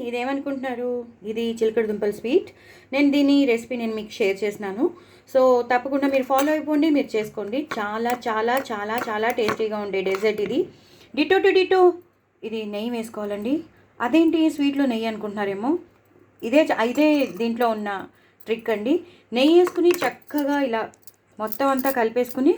ఇదేమనుకుంటున్నారు, ఇది చిలకడ దుంపల స్వీట్. నేను దీని రెసిపీ మీకు షేర్ చేసినాను. సో తప్పకుండా మీరు ఫాలో అయిపోండి, మీరు చేసుకోండి. చాలా చాలా చాలా చాలా టేస్టీగా ఉండే డెజర్ట్ ఇది. Ditto to ditto. ఇది నెయ్యి వేసుకోవాలండి. అదేంటి స్వీట్లో నెయ్యి అనుకుంటున్నారేమో, ఇదే దీంట్లో ఉన్న ట్రిక్ అండి. నెయ్యి వేసుకుని చక్కగా ఇలా మొత్తం అంతా కలిపేసుకుని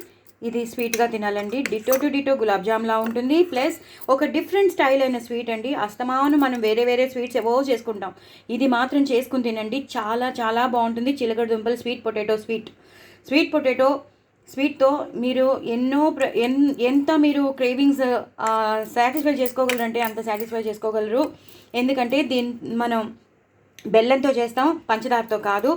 ఇది స్వీట్గా తినాలండి. డిటో టు డిటో గులాబ్ జామ్లా ఉంటుంది. ప్లస్ ఒక డిఫరెంట్ స్టైల్ అయిన స్వీట్ అండి. అస్తమాను మనం వేరే వేరే స్వీట్స్ ఏవో చేసుకుంటాం, ఇది మాత్రం చేసుకుని తినండి, చాలా చాలా బాగుంటుంది. చిలకడ దుంపలు స్వీట్ పొటాటో స్వీట్తో మీరు ఎంత మీరు క్రేవింగ్స్ సాటిస్ఫై చేసుకోగలరంటే అంత సాటిస్ఫై చేసుకోగలరు. ఎందుకంటే మనం బెల్లంతో చేస్తాం, పంచదారతో కాదు.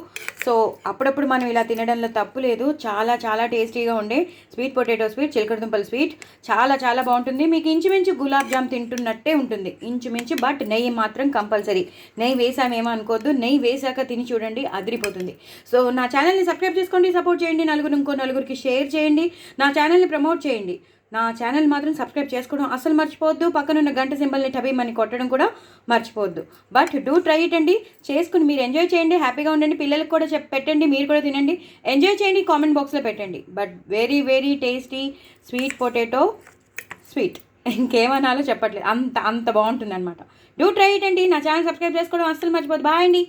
సో అప్పుడప్పుడు మనం ఇలా తినడంలో తప్పు లేదు. చాలా చాలా టేస్టీగా ఉండే స్వీట్ పొటాటో స్వీట్, చిలకడ దుంపల స్వీట్ చాలా చాలా బాగుంటుంది. మీకు ఇంచుమించు గులాబ్ జామ్ తింటున్నట్టే ఉంటుంది, ఇంచుమించు. బట్ నెయ్యి మాత్రం కంపల్సరీ. నెయ్యి వేసామేమో అనుకోవద్దు, నెయ్యి వేసాక తిని చూడండి, అదిరిపోతుంది. సో నా ఛానల్ని సబ్స్క్రైబ్ చేసుకోండి, సపోర్ట్ చేయండి, ఇంకో నలుగురికి షేర్ చేయండి, నా ఛానల్ని ప్రమోట్ చేయండి. నా ఛానల్ మాత్రం సబ్స్క్రైబ్ చేసుకోవడం అస్సలు మర్చిపోవద్దు. పక్కనున్న గంట సింబల్ని టబీమని కొట్టడం కూడా మర్చిపోవద్దు. బట్ డూ ట్రై ఇట్ అండి. చేసుకుని మీరు ఎంజాయ్ చేయండి, హ్యాపీగా ఉండండి. పిల్లలకు కూడా పెట్టండి, మీరు కూడా తినండి, ఎంజాయ్ చేయండి. కామెంట్ బాక్స్లో పెట్టండి. But very very tasty sweet potato sweet, ఇంకేమనాలో చెప్పట్లేదు, అంత బాగుంటుంది అనమాట. డూ ట్రై ఇట్ అండి. నా ఛానల్ సబ్స్క్రైబ్ చేసుకోవడం అస్సలు మర్చిపోవద్దు. బాయ్ అండి.